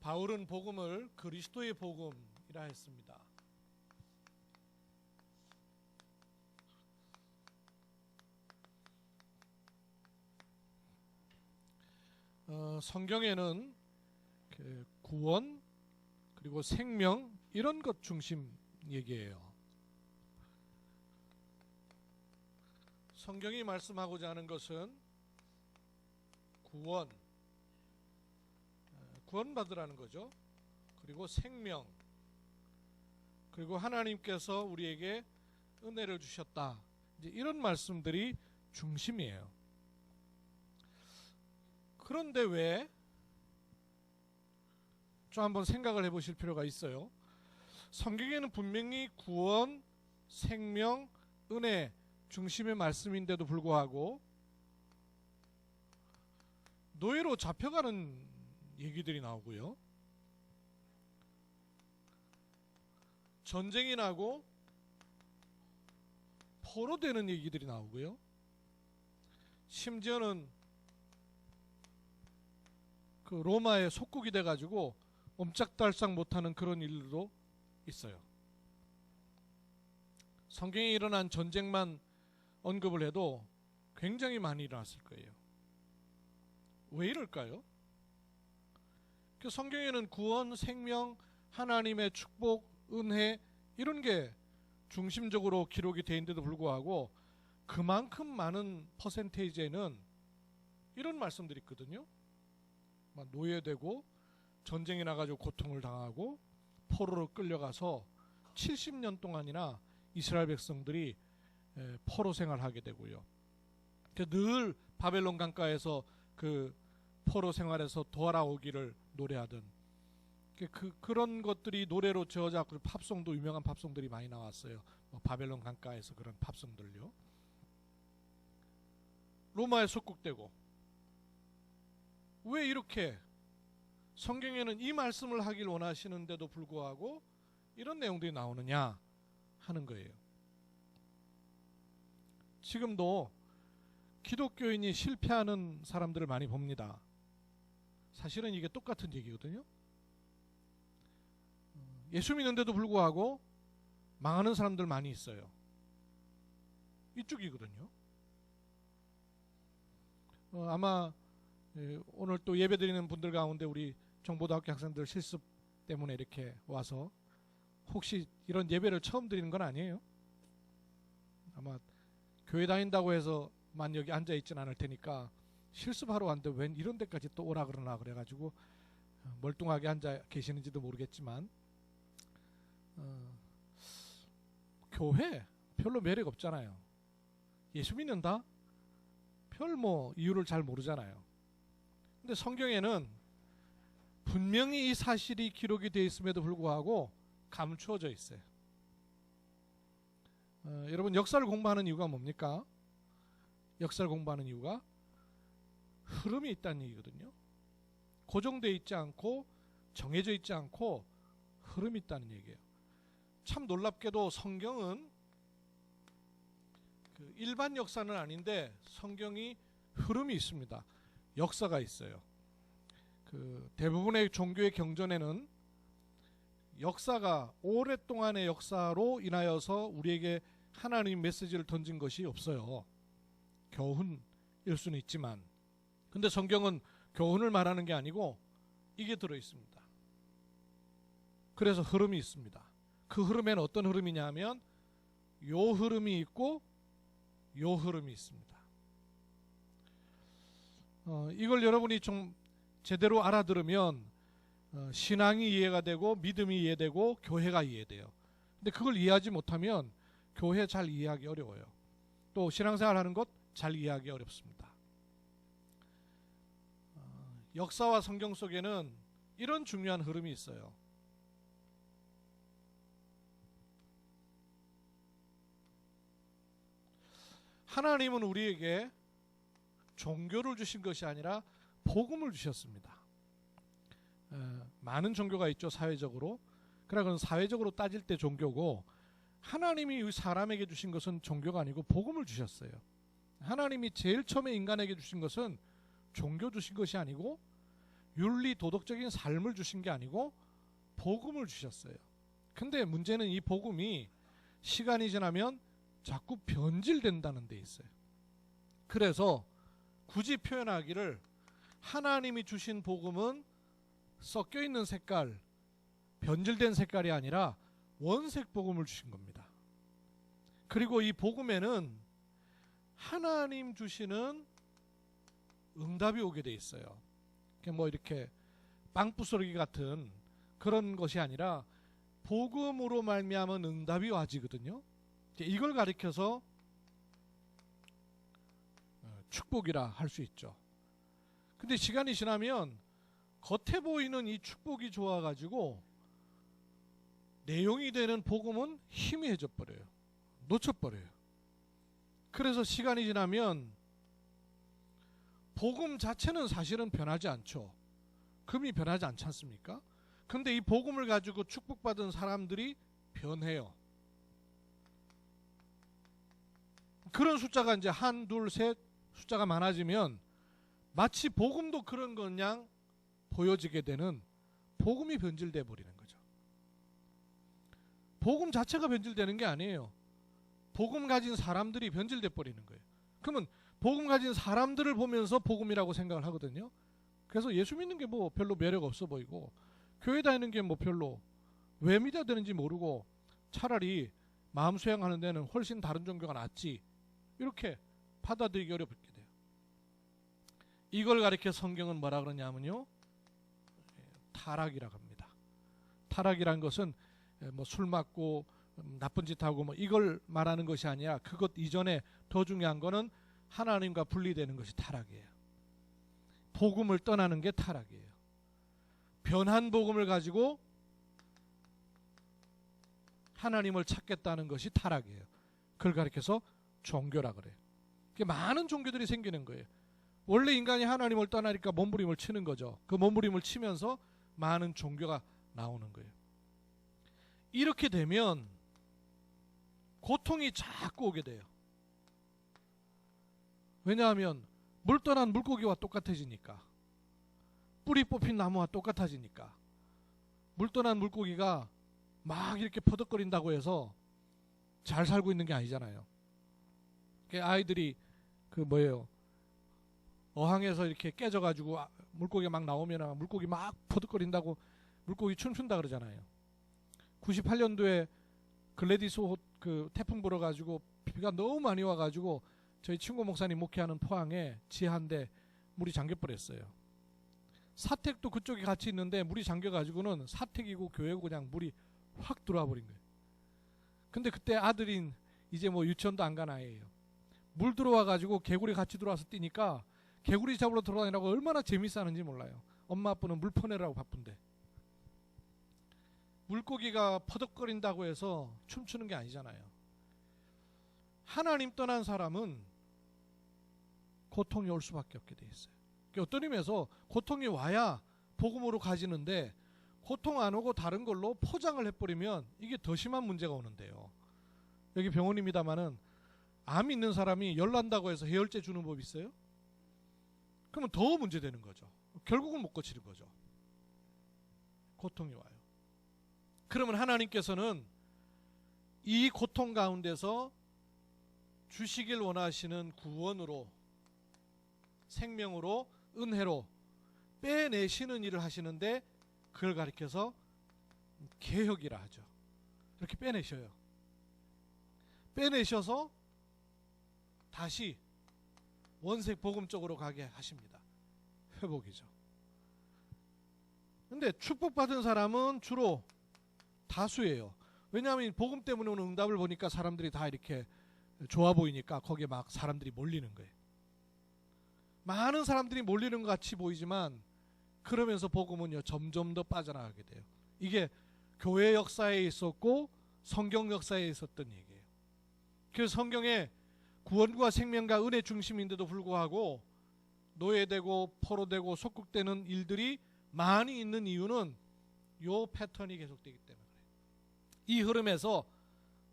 바울은 복음을 그리스도의 복음이라 했습니다. 성경에는 구원 그리고 생명 이런 것 중심 얘기예요. 성경이 말씀하고자 하는 것은 구원받으라는 거죠. 그리고 생명, 그리고 하나님께서 우리에게 은혜를 주셨다. 이제 이런 말씀들이 중심이에요. 그런데 왜? 좀 한번 생각을 해보실 필요가 있어요. 성경에는 분명히 구원, 생명, 은혜 중심의 말씀인데도 불구하고 노예로 잡혀가는 얘기들이 나오고요. 전쟁이 나고 포로되는 얘기들이 나오고요. 심지어는 그 로마의 속국이 돼가지고 옴짝달싹 못하는 그런 일도 있어요. 성경에 일어난 전쟁만 언급을 해도 굉장히 많이 일어났을 거예요. 왜 이럴까요? 그 성경에는 구원, 생명, 하나님의 축복, 은혜 이런 게 중심적으로 기록이 되어 있는데도 불구하고 그만큼 많은 퍼센테이지에는 이런 말씀들이 있거든요. 노예되고 전쟁에 나가지고 고통을 당하고 포로로 끌려가서 70년 동안이나 이스라엘 백성들이 포로 생활하게 되고요. 늘 바벨론 강가에서 그 포로 생활에서 돌아오기를 노래하던 그런 것들이 노래로 저어졌고 팝송도 유명한 팝송들이 많이 나왔어요. 바벨론 강가에서 그런 팝송들요. 로마에 속국되고 왜 이렇게 성경에는 이 말씀을 하길 원하시는데도 불구하고 이런 내용들이 나오느냐 하는 거예요. 지금도 기독교인이 실패하는 사람들을 많이 봅니다. 사실은 이게 똑같은 얘기거든요. 예수 믿는데도 불구하고 망하는 사람들 많이 있어요. 이쪽이거든요. 아마 오늘 또 예배드리는 분들 가운데 우리 정보대학교 학생들 실습 때문에 이렇게 와서 혹시 이런 예배를 처음 드리는 건 아니에요? 아마 교회 다닌다고 해서만 여기 앉아 있진 않을 테니까 실습하러 왔는데 웬 이런 데까지 또 오라 그러나 그래가지고 멀뚱하게 앉아 계시는지도 모르겠지만 교회 별로 매력 없잖아요. 예수 믿는다? 별 이유를 잘 모르잖아요. 근데 성경에는 분명히 이 사실이 기록이 되어 있음에도 불구하고 감추어져 있어요. 여러분 역사를 공부하는 이유가 뭡니까? 역사를 공부하는 이유가 흐름이 있다는 얘기거든요. 고정되어 있지 않고 정해져 있지 않고 흐름이 있다는 얘기예요. 참 놀랍게도 성경은 일반 역사는 아닌데 성경이 흐름이 있습니다. 역사가 있어요. 대부분의 종교의 경전에는 역사가 오랫동안의 역사로 인하여서 우리에게 하나님 메시지를 던진 것이 없어요. 교훈일 수는 있지만 근데 성경은 교훈을 말하는 게 아니고 이게 들어있습니다. 그래서 흐름이 있습니다. 그 흐름에는 어떤 흐름이냐 하면 요 흐름이 있고 요 흐름이 있습니다. 이걸 여러분이 좀 제대로 알아들으면 신앙이 이해가 되고 믿음이 이해되고 교회가 이해돼요. 근데 그걸 이해하지 못하면 교회 잘 이해하기 어려워요. 또 신앙생활 하는 것 잘 이해하기 어렵습니다. 역사와 성경 속에는 이런 중요한 흐름이 있어요. 하나님은 우리에게 종교를 주신 것이 아니라 복음을 주셨습니다. 많은 종교가 있죠, 사회적으로. 그러나 그건 사회적으로 따질 때 종교고 하나님이 사람에게 주신 것은 종교가 아니고 복음을 주셨어요. 하나님이 제일 처음에 인간에게 주신 것은 종교 주신 것이 아니고 윤리 도덕적인 삶을 주신 게 아니고 복음을 주셨어요. 근데 문제는 이 복음이 시간이 지나면 자꾸 변질된다는 데 있어요. 그래서 굳이 표현하기를 하나님이 주신 복음은 섞여 있는 색깔, 변질된 색깔이 아니라 원색 복음을 주신 겁니다. 그리고 이 복음에는 하나님 주시는 응답이 오게 돼 있어요. 뭐 이렇게 빵부스러기 같은 그런 것이 아니라 복음으로 말미암은 응답이 와지거든요. 이걸 가리켜서 축복이라 할 수 있죠. 근데 시간이 지나면 겉에 보이는 이 축복이 좋아가지고 내용이 되는 복음은 희미해져 버려요. 놓쳐버려요. 그래서 시간이 지나면 복음 자체는 사실은 변하지 않죠. 금이 변하지 않지 않습니까? 근데 이 복음을 가지고 축복받은 사람들이 변해요. 그런 숫자가 이제 한, 둘, 셋 숫자가 많아지면 마치 복음도 그런 것 양 보여지게 되는 복음이 변질돼 버리는 거죠. 복음 자체가 변질되는 게 아니에요. 복음 가진 사람들이 변질돼 버리는 거예요. 그러면 복음 가진 사람들을 보면서 복음이라고 생각을 하거든요. 그래서 예수 믿는 게 뭐 별로 매력 없어 보이고 교회 다니는 게 뭐 별로 왜 믿어야 되는지 모르고 차라리 마음 수양하는 데는 훨씬 다른 종교가 낫지 이렇게 받아들이기 어렵게 돼요. 이걸 가리켜 성경은 뭐라 그러냐면요, 타락이라고 합니다. 타락이란 것은 뭐 술 맞고 나쁜 짓 하고 뭐 이걸 말하는 것이 아니라 그것 이전에 더 중요한 거는 하나님과 분리되는 것이 타락이에요. 복음을 떠나는 게 타락이에요. 변한 복음을 가지고 하나님을 찾겠다는 것이 타락이에요. 그걸 가리켜서 종교라 그래요. 많은 종교들이 생기는 거예요. 원래 인간이 하나님을 떠나니까 몸부림을 치는 거죠. 그 몸부림을 치면서 많은 종교가 나오는 거예요. 이렇게 되면 고통이 자꾸 오게 돼요. 왜냐하면 물 떠난 물고기와 똑같아지니까, 뿌리 뽑힌 나무와 똑같아지니까. 물 떠난 물고기가 막 이렇게 퍼덕거린다고 해서 잘 살고 있는 게 아니잖아요. 아이들이 그 뭐예요, 어항에서 이렇게 깨져가지고 물고기가 막 나오면 물고기 막 퍼덕거린다고 물고기 춤춘다 그러잖아요. 98년도에 글래디스 그 태풍 불어가지고 비가 너무 많이 와가지고 저희 친구 목사님 목회하는 포항에 지하인데 물이 잠겨버렸어요. 사택도 그쪽에 같이 있는데 물이 잠겨가지고는 사택이고 교회고 그냥 물이 확 들어와 버린 거예요. 근데 그때 아들인 이제 뭐 유치원도 안 간 아이예요. 물 들어와가지고 개구리 같이 들어와서 뛰니까 개구리 잡으러 들어다니라고 얼마나 재밌어 하는지 몰라요. 엄마 아빠는 물 퍼내라고 바쁜데. 물고기가 퍼덕거린다고 해서 춤추는 게 아니잖아요. 하나님 떠난 사람은 고통이 올 수밖에 없게 돼 있어요. 어떤 의미에서 고통이 와야 복음으로 가지는데 고통 안 오고 다른 걸로 포장을 해버리면 이게 더 심한 문제가 오는데요. 여기 병원입니다마는 암 있는 사람이 열 난다고 해서 해열제 주는 법 있어요? 그러면 더 문제되는 거죠. 결국은 못 고치는 거죠. 고통이 와요. 그러면 하나님께서는 이 고통 가운데서 주시길 원하시는 구원으로, 생명으로, 은혜로 빼내시는 일을 하시는데 그걸 가리켜서 개혁이라 하죠. 이렇게 빼내셔요. 빼내셔서 다시 원색 복음 쪽으로 가게 하십니다. 회복이죠. 근데 축복받은 사람은 주로 다수예요. 왜냐하면 복음 때문에 오는 응답을 보니까 사람들이 다 이렇게 좋아 보이니까 거기에 막 사람들이 몰리는 거예요. 많은 사람들이 몰리는 것 같이 보이지만 그러면서 복음은요 점점 더 빠져나가게 돼요. 이게 교회 역사에 있었고 성경 역사에 있었던 얘기예요. 그래서 성경에 구원과 생명과 은혜 중심인데도 불구하고 노예되고 포로되고 속국되는 일들이 많이 있는 이유는 요 패턴이 계속되기 때문에 그래요. 이 흐름에서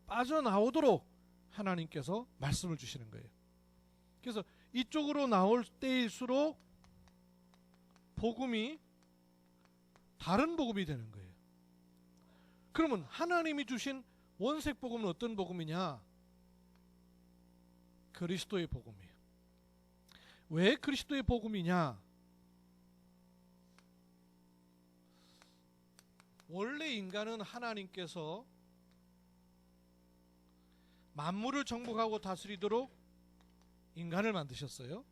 빠져나오도록 하나님께서 말씀을 주시는 거예요. 그래서 이쪽으로 나올 때일수록 복음이 다른 복음이 되는 거예요. 그러면 하나님이 주신 원색 복음은 어떤 복음이냐? 그리스도의 복음이에요. 왜 그리스도의 복음이냐? 원래 인간은 하나님께서 만물을 정복하고 다스리도록 인간을 만드셨어요.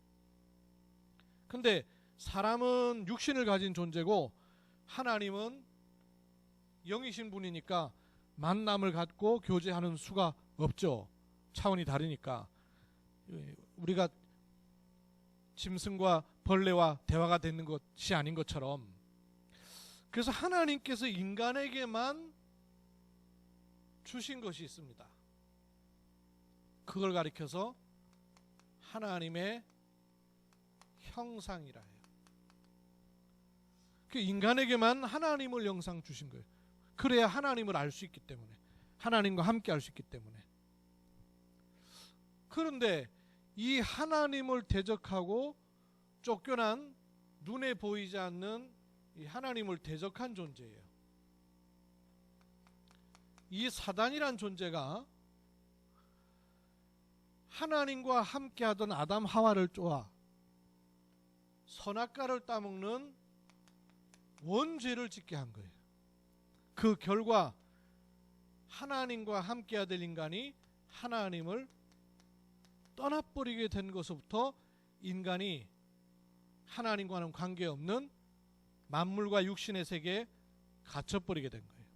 근데 사람은 육신을 가진 존재고 하나님은 영이신 분이니까 만남을 갖고 교제하는 수가 없죠. 차원이 다르니까. 우리가 짐승과 벌레와 대화가 되는 것이 아닌 것처럼, 그래서 하나님께서 인간에게만 주신 것이 있습니다. 그걸 가리켜서 하나님의 형상이라 해요. 그 인간에게만 하나님을 형상 주신 거예요. 그래야 하나님을 알 수 있기 때문에, 하나님과 함께 할 수 있기 때문에. 그런데 이 하나님을 대적하고 쫓겨난, 눈에 보이지 않는 이 하나님을 대적한 존재예요. 이 사단이란 존재가 하나님과 함께하던 아담 하와를 쪼아 선악과를 따먹는 원죄를 짓게 한 거예요. 그 결과 하나님과 함께해야 될 인간이 하나님을 떠나버리게 된 것부터 인간이 하나님과는 관계없는 만물과 육신의 세계에 갇혀버리게 된 거예요.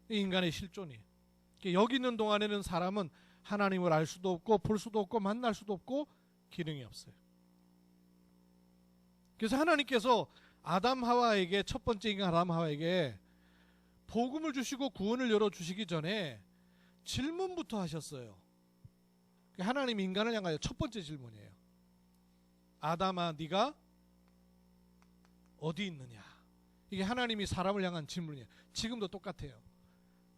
인간의 실존이에요. 여기 있는 동안에는 사람은 하나님을 알 수도 없고 볼 수도 없고 만날 수도 없고 기능이 없어요. 그래서 하나님께서 아담 하와에게, 첫 번째 인간 아담 하와에게 복음을 주시고 구원을 열어주시기 전에 질문부터 하셨어요. 하나님 인간을 향하여 첫 번째 질문이에요. 아담아, 네가 어디 있느냐? 이게 하나님이 사람을 향한 질문이에요. 지금도 똑같아요.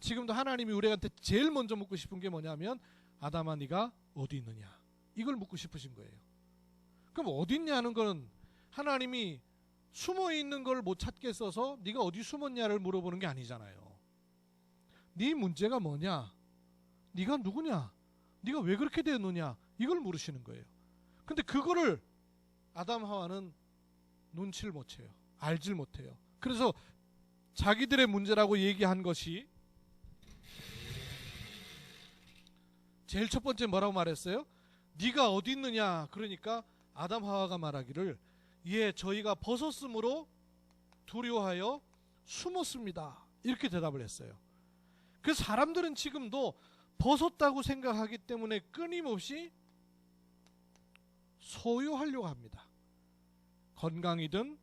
지금도 하나님이 우리한테 제일 먼저 묻고 싶은 게 뭐냐면, 아담아, 네가 어디 있느냐? 이걸 묻고 싶으신 거예요. 그럼 어디 있냐는 건 하나님이 숨어 있는 걸 못 찾게 써서 네가 어디 숨었냐를 물어보는 게 아니잖아요. 네 문제가 뭐냐? 네가 누구냐? 네가 왜 그렇게 되었느냐? 이걸 물으시는 거예요. 근데 그거를 아담 하와는 눈치를 못 채요. 알질 못해요. 그래서 자기들의 문제라고 얘기한 것이, 제일 첫 번째 뭐라고 말했어요? 네가 어디 있느냐? 그러니까 아담 하와가 말하기를, 예, 저희가 벗었으므로 두려워하여 숨었습니다. 이렇게 대답을 했어요. 그래서 사람들은 지금도 벗었다고 생각하기 때문에 끊임없이 소유하려고 합니다. 건강이든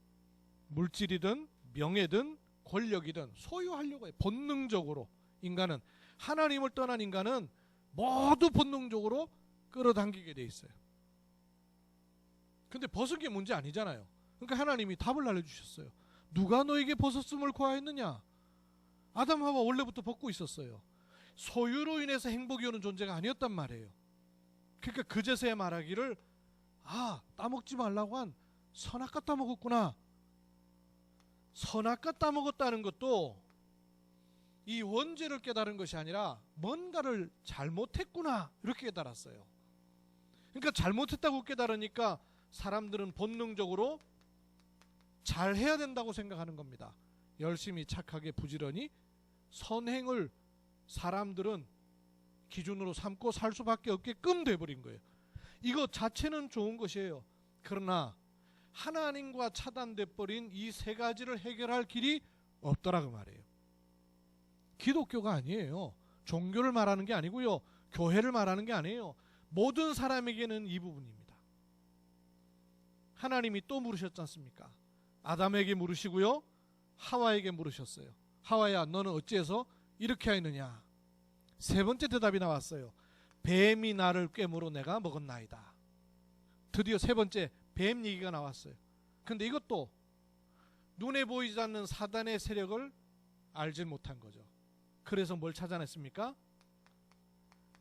물질이든 명예든 권력이든 소유하려고 해요. 본능적으로. 인간은, 하나님을 떠난 인간은 모두 본능적으로 끌어당기게 돼 있어요. 근데 벗은 게 문제 아니잖아요. 그러니까 하나님이 답을 알려주셨어요. 누가 너에게 벗었음을 고하였느냐? 아담 하와 원래부터 벗고 있었어요. 소유로 인해서 행복이 오는 존재가 아니었단 말이에요. 그러니까 그제서야 말하기를, 아, 따먹지 말라고 한 선악과 따먹었구나. 선악과 따먹었다는 것도 이 원죄를 깨달은 것이 아니라 뭔가를 잘못했구나, 이렇게 깨달았어요. 그러니까 잘못했다고 깨달으니까 사람들은 본능적으로 잘해야 된다고 생각하는 겁니다. 열심히 착하게 부지런히 선행을 사람들은 기준으로 삼고 살 수밖에 없게끔 돼버린 거예요. 이거 자체는 좋은 것이에요. 그러나 하나님과 차단돼버린 이 세 가지를 해결할 길이 없더라 그 말이에요. 기독교가 아니에요. 종교를 말하는 게 아니고요. 교회를 말하는 게 아니에요. 모든 사람에게는 이 부분입니다. 하나님이 또 물으셨지 않습니까? 아담에게 물으시고요, 하와에게 물으셨어요. 하와야, 너는 어찌해서 이렇게 하였느냐? 세 번째 대답이 나왔어요. 뱀이 나를 꿰물어 내가 먹었나이다. 드디어 세 번째 뱀 얘기가 나왔어요. 근데 이것도 눈에 보이지 않는 사단의 세력을 알지 못한 거죠. 그래서 뭘 찾아냈습니까?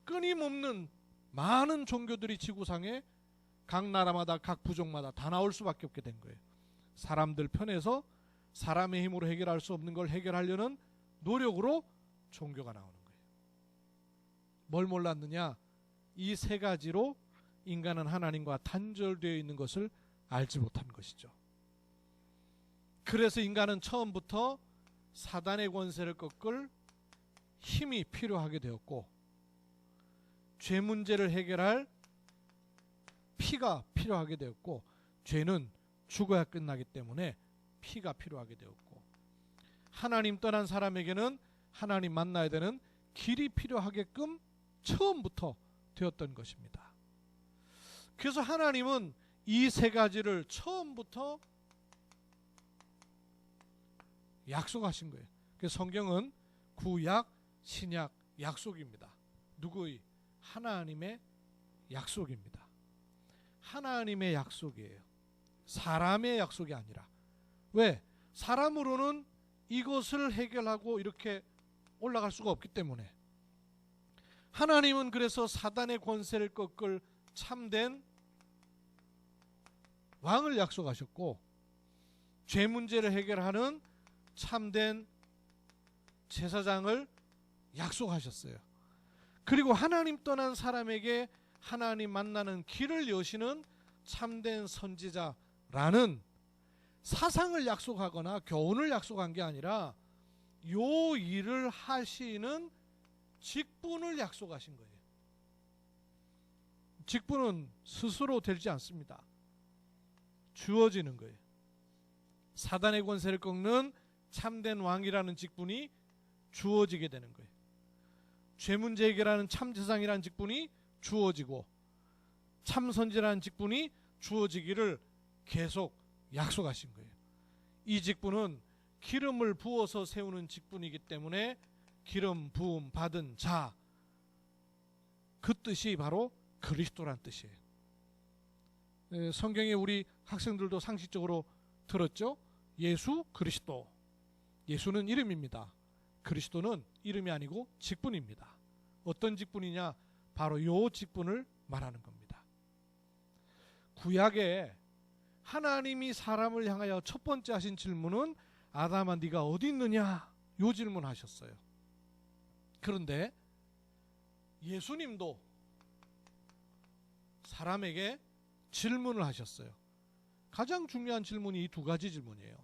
끊임없는 많은 종교들이 지구상에 각 나라마다 각 부족마다 다 나올 수밖에 없게 된 거예요. 사람들 편에서 사람의 힘으로 해결할 수 없는 걸 해결하려는 노력으로 종교가 나오는 거예요. 뭘 몰랐느냐? 이 세 가지로 인간은 하나님과 단절되어 있는 것을 알지 못한 것이죠. 그래서 인간은 처음부터 사단의 권세를 꺾을 힘이 필요하게 되었고, 죄 문제를 해결할 피가 필요하게 되었고, 죄는 죽어야 끝나기 때문에 피가 필요하게 되었고, 하나님 떠난 사람에게는 하나님 만나야 되는 길이 필요하게끔 처음부터 되었던 것입니다. 그래서 하나님은 이 세 가지를 처음부터 약속하신 거예요. 그래서 성경은 구약, 신약, 약속입니다. 누구의? 하나님의 약속입니다. 하나님의 약속이에요. 사람의 약속이 아니라. 왜? 사람으로는 이것을 해결하고 이렇게 올라갈 수가 없기 때문에. 하나님은 그래서 사단의 권세를 꺾을 참된 왕을 약속하셨고, 죄 문제를 해결하는 참된 제사장을 약속하셨어요. 그리고 하나님 떠난 사람에게 하나님 만나는 길을 여시는 참된 선지자라는 사상을 약속하거나 교훈을 약속한 게 아니라 요 일을 하시는 직분을 약속하신 거예요. 직분은 스스로 되지 않습니다. 주어지는 거예요. 사단의 권세를 꺾는 참된 왕이라는 직분이 주어지게 되는 거예요. 죄 문제 해결하는 참제사장이라는 직분이 주어지고, 참선지라는 직분이 주어지기를 계속 약속하신 거예요. 이 직분은 기름을 부어서 세우는 직분이기 때문에 기름 부음 받은 자, 그 뜻이 바로 그리스도란 뜻이에요. 성경에 우리 학생들도 상식적으로 들었죠? 예수 그리스도. 예수는 이름입니다. 그리스도는 이름이 아니고 직분입니다. 어떤 직분이냐? 바로 요 직분을 말하는 겁니다. 구약에 하나님이 사람을 향하여 첫 번째 하신 질문은 아담아 네가 어디 있느냐? 요 질문 하셨어요. 그런데 예수님도 사람에게 질문을 하셨어요. 가장 중요한 질문이 이 두 가지 질문이에요.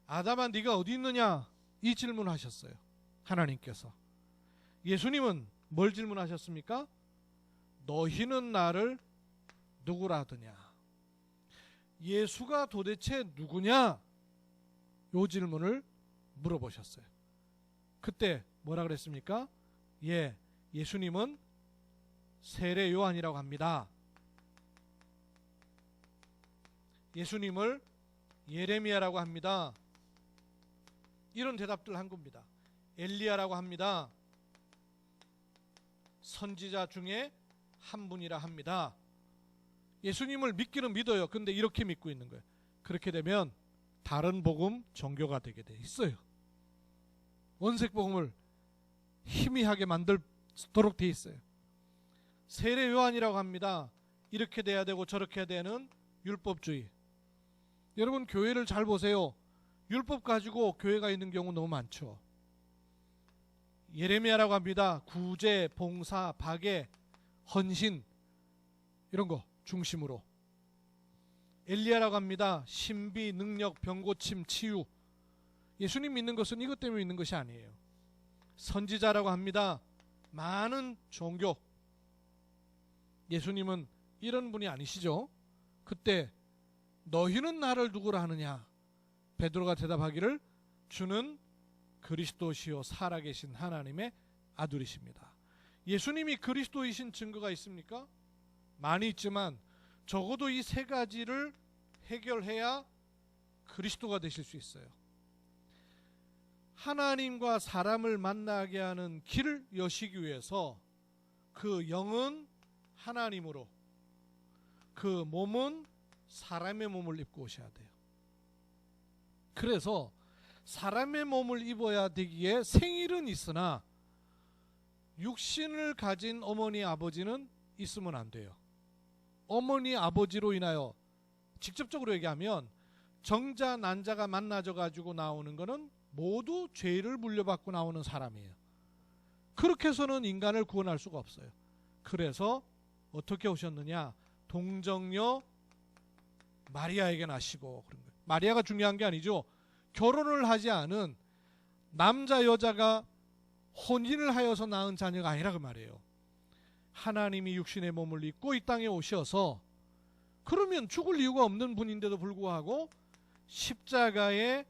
아담아 네가 어디 있느냐? 이 질문 하셨어요. 하나님께서. 예수님은 뭘 질문하셨습니까? 너희는 나를 누구라 하더냐? 예수가 도대체 누구냐? 요 질문을 물어보셨어요. 그때 뭐라 그랬습니까? 예수님은 세례 요한이라고 합니다. 예수님을 예레미야라고 합니다. 이런 대답들 한 겁니다. 엘리야라고 합니다. 선지자 중에 한 분이라 합니다. 예수님을 믿기는 믿어요. 근데 이렇게 믿고 있는 거예요. 그렇게 되면 다른 복음 종교가 되게 돼 있어요. 원색 복음을 희미하게 만들도록 돼 있어요. 세례 요한이라고 합니다. 이렇게 돼야 되고 저렇게 해야 되는 율법주의. 여러분 교회를 잘 보세요. 율법 가지고 교회가 있는 경우 너무 많죠. 예레미야라고 합니다. 구제, 봉사, 박애, 헌신 이런 거 중심으로. 엘리야라고 합니다. 신비, 능력, 병고침, 치유. 예수님 믿는 것은 이것 때문에 믿는 것이 아니에요. 선지자라고 합니다. 많은 종교. 예수님은 이런 분이 아니시죠. 그때 너희는 나를 누구라 하느냐? 베드로가 대답하기를 주는 그리스도시요 살아계신 하나님의 아들이십니다. 예수님이 그리스도이신 증거가 있습니까? 많이 있지만 적어도 이 세 가지를 해결해야 그리스도가 되실 수 있어요. 하나님과 사람을 만나게 하는 길을 여시기 위해서 그 영은 하나님으로, 그 몸은 사람의 몸을 입고 오셔야 돼요. 그래서 사람의 몸을 입어야 되기에 생일은 있으나 육신을 가진 어머니 아버지는 있으면 안 돼요. 어머니 아버지로 인하여 직접적으로 얘기하면 정자 난자가 만나져 가지고 나오는 거는 모두 죄를 물려받고 나오는 사람이에요. 그렇게 해서는 인간을 구원할 수가 없어요. 그래서 어떻게 오셨느냐? 동정녀 마리아에게 나시고 그런 거예요. 마리아가 중요한 게 아니죠. 결혼을 하지 않은 남자 여자가 혼인을 하여서 낳은 자녀가 아니라 그 말이에요. 하나님이 육신의 몸을 입고 이 땅에 오셔서, 그러면 죽을 이유가 없는 분인데도 불구하고 십자가에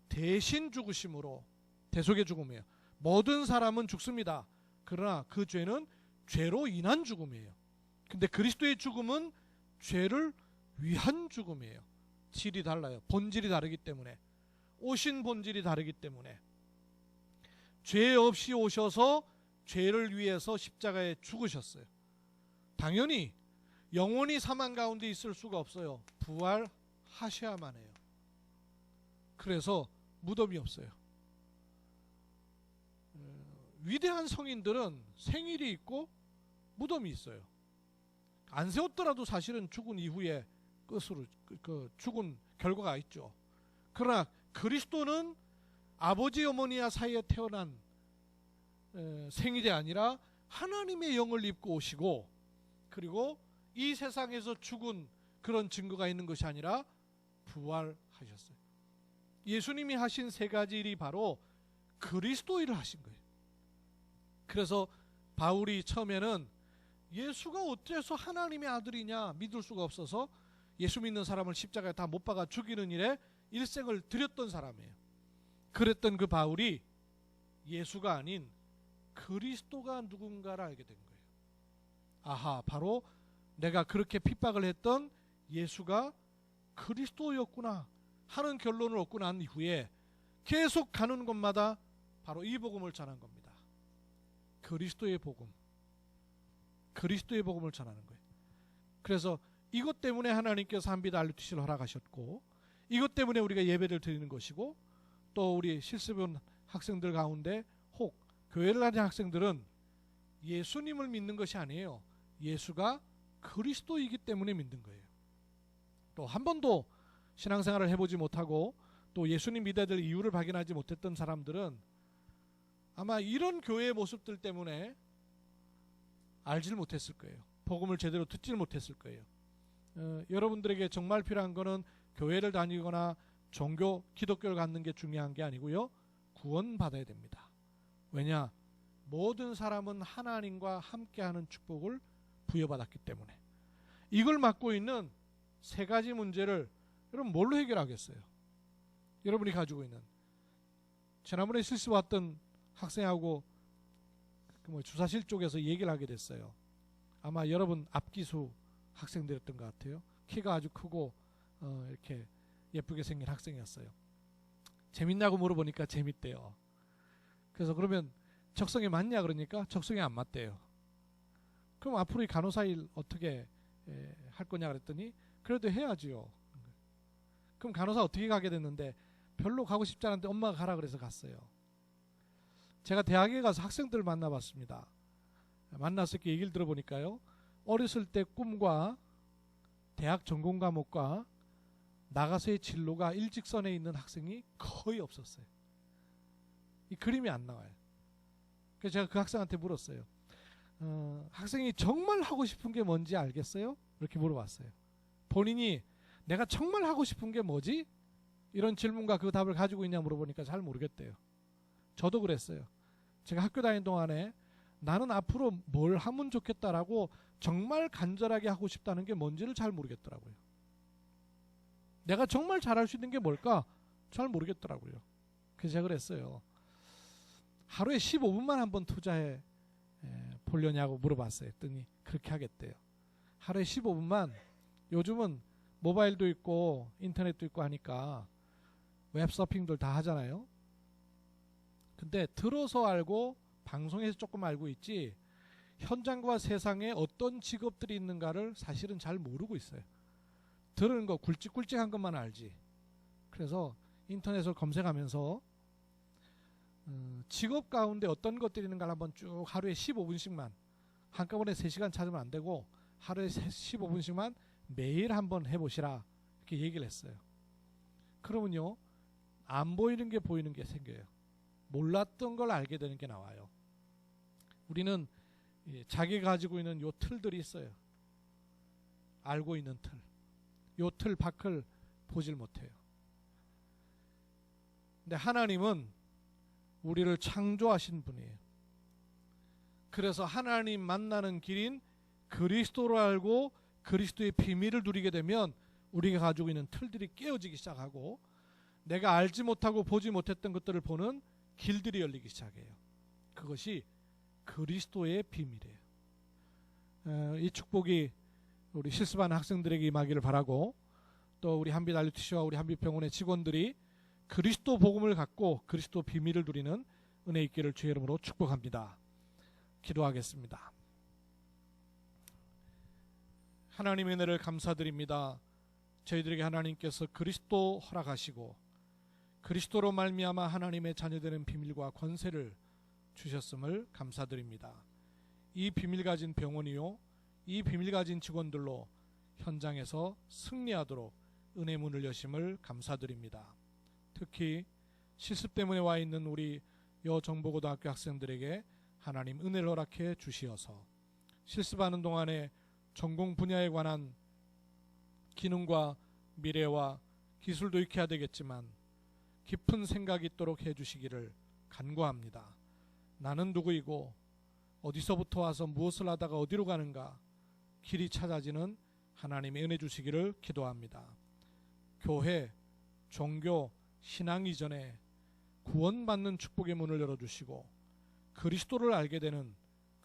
대신 죽으심으로, 대속의 죽음이에요. 모든 사람은 죽습니다. 그러나 그 죄는 죄로 인한 죽음이에요. 근데 그리스도의 죽음은 죄를 위한 죽음이에요. 질이 달라요. 본질이 다르기 때문에, 오신 본질이 다르기 때문에. 죄 없이 오셔서 죄를 위해서 십자가에 죽으셨어요. 당연히 영원히 사망 가운데 있을 수가 없어요. 부활하셔야만 해요. 그래서 무덤이 없어요. 위대한 성인들은 생일이 있고 무덤이 있어요. 안 세웠더라도 사실은 죽은 이후에 끝으로 죽은 결과가 있죠. 그러나 그리스도는 아버지 어머니와 사이에 태어난 생일이 아니라 하나님의 영을 입고 오시고, 그리고 이 세상에서 죽은 그런 증거가 있는 것이 아니라 부활하셨어요. 예수님이 하신 세 가지 일이 바로 그리스도 일을 하신 거예요. 그래서 바울이 처음에는 예수가 어째서 하나님의 아들이냐 믿을 수가 없어서 예수 믿는 사람을 십자가에 다 못 박아 죽이는 일에 일생을 들였던 사람이에요. 그랬던 그 바울이 예수가 아닌 그리스도가 누군가를 알게 된 거예요. 아하, 바로 내가 그렇게 핍박을 했던 예수가 그리스도였구나 하는 결론을 얻고 난 이후에 계속 가는 곳마다 바로 이 복음을 전한 겁니다. 그리스도의 복음, 그리스도의 복음을 전하는 거예요. 그래서 이것 때문에 하나님께서 한비다 알루티시를 허락하셨고, 이것 때문에 우리가 예배를 드리는 것이고, 또 우리 실습원 학생들 가운데 혹 교회를 다니는 학생들은 예수님을 믿는 것이 아니에요. 예수가 그리스도이기 때문에 믿는 거예요. 또 한 번도 신앙생활을 해보지 못하고 또 예수님 믿어야 될 이유를 발견하지 못했던 사람들은 아마 이런 교회의 모습들 때문에 알질 못했을 거예요. 복음을 제대로 듣질 못했을 거예요. 여러분들에게 정말 필요한 거는 교회를 다니거나 종교, 기독교를 갖는 게 중요한 게 아니고요. 구원받아야 됩니다. 왜냐? 모든 사람은 하나님과 함께하는 축복을 부여받았기 때문에. 이걸 맡고 있는 세 가지 문제를 여러분 뭘로 해결하겠어요? 여러분이 가지고 있는. 지난번에 실습 왔던 학생하고 주사실 쪽에서 얘기를 하게 됐어요. 아마 여러분 앞기수 학생들이었던 것 같아요. 키가 아주 크고 이렇게 예쁘게 생긴 학생이었어요. 재밌냐고 물어보니까 재밌대요. 그래서 그러면 적성에 맞냐 그러니까 적성에 안 맞대요. 그럼 앞으로 이 간호사 일 어떻게 할 거냐 그랬더니 그래도 해야지요. 그럼 간호사 어떻게 가게 됐는데 별로 가고 싶지 않은데 엄마가 가라 그래서 갔어요. 제가 대학에 가서 학생들을 만나봤습니다. 만나서 이렇게 얘기를 들어보니까요. 어렸을 때 꿈과 대학 전공 과목과 나가서의 진로가 일직선에 있는 학생이 거의 없었어요. 이 그림이 안 나와요. 그래서 제가 그 학생한테 물었어요. 학생이 정말 하고 싶은 게 뭔지 알겠어요? 이렇게 물어봤어요. 본인이 내가 정말 하고 싶은 게 뭐지? 이런 질문과 그 답을 가지고 있냐 물어보니까 잘 모르겠대요. 저도 그랬어요. 제가 학교 다니는 동안에 나는 앞으로 뭘 하면 좋겠다라고 정말 간절하게 하고 싶다는 게 뭔지를 잘 모르겠더라고요. 내가 정말 잘할 수 있는 게 뭘까? 잘 모르겠더라고요. 그래서 제가 그랬어요. 하루에 15분만 한번 투자해 보려냐고 물어봤어요. 했더니 그렇게 하겠대요. 하루에 15분만. 요즘은 모바일도 있고 인터넷도 있고 하니까 웹서핑들 다 하잖아요. 근데 들어서 알고 방송에서 조금 알고 있지 현장과 세상에 어떤 직업들이 있는가를 사실은 잘 모르고 있어요. 들은 거 굵직굵직한 것만 알지. 그래서 인터넷을 검색하면서 직업 가운데 어떤 것들이 있는가를 한번 쭉 하루에 15분씩만, 한꺼번에 3시간 찾으면 안 되고 하루에 15분씩만 매일 한번 해보시라 이렇게 얘기를 했어요. 그러면요, 안 보이는 게 보이는 게 생겨요. 몰랐던 걸 알게 되는 게 나와요. 우리는 자기가 가지고 있는 요 틀들이 있어요. 알고 있는 틀. 요 틀 밖을 보질 못해요. 근데 하나님은 우리를 창조하신 분이에요. 그래서 하나님 만나는 길인 그리스도를 알고 그리스도의 비밀을 누리게 되면 우리가 가지고 있는 틀들이 깨어지기 시작하고 내가 알지 못하고 보지 못했던 것들을 보는 길들이 열리기 시작해요. 그것이 그리스도의 비밀이에요. 이 축복이 우리 실습하는 학생들에게 임하기를 바라고, 또 우리 한빛 RUTC와 우리 한빛병원의 직원들이 그리스도 복음을 갖고 그리스도 비밀을 누리는 은혜 있기를 주의 이름으로 축복합니다. 기도하겠습니다. 하나님의 은혜를 감사드립니다. 저희들에게 하나님께서 그리스도 허락하시고 그리스도로 말미암아 하나님의 자녀되는 비밀과 권세를 주셨음을 감사드립니다. 이 비밀 가진 병원이요, 이 비밀 가진 직원들로 현장에서 승리하도록 은혜 문을 여심을 감사드립니다. 특히 실습 때문에 와 있는 우리 여정보고등학교 학생들에게 하나님 은혜를 허락해 주시어서 실습하는 동안에 전공 분야에 관한 기능과 미래와 기술도 익혀야 되겠지만 깊은 생각이 있도록 해주시기를 간구합니다. 나는 누구이고 어디서부터 와서 무엇을 하다가 어디로 가는가 길이 찾아지는 하나님의 은혜 주시기를 기도합니다. 교회, 종교, 신앙 이전에 구원받는 축복의 문을 열어주시고 그리스도를 알게 되는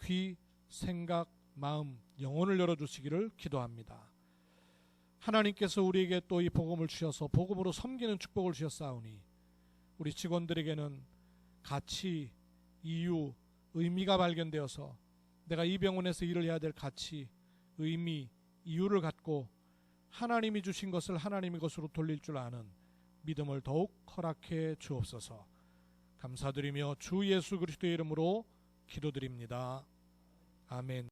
귀, 생각, 마음, 영혼을 열어주시기를 기도합니다. 하나님께서 우리에게 또 이 복음을 주셔서 복음으로 섬기는 축복을 주셨사오니 우리 직원들에게는 가치, 이유, 의미가 발견되어서 내가 이 병원에서 일을 해야 될 가치, 의미, 이유를 갖고 하나님이 주신 것을 하나님의 것으로 돌릴 줄 아는 믿음을 더욱 허락해 주옵소서. 감사드리며 주 예수 그리스도의 이름으로 기도드립니다. 아멘.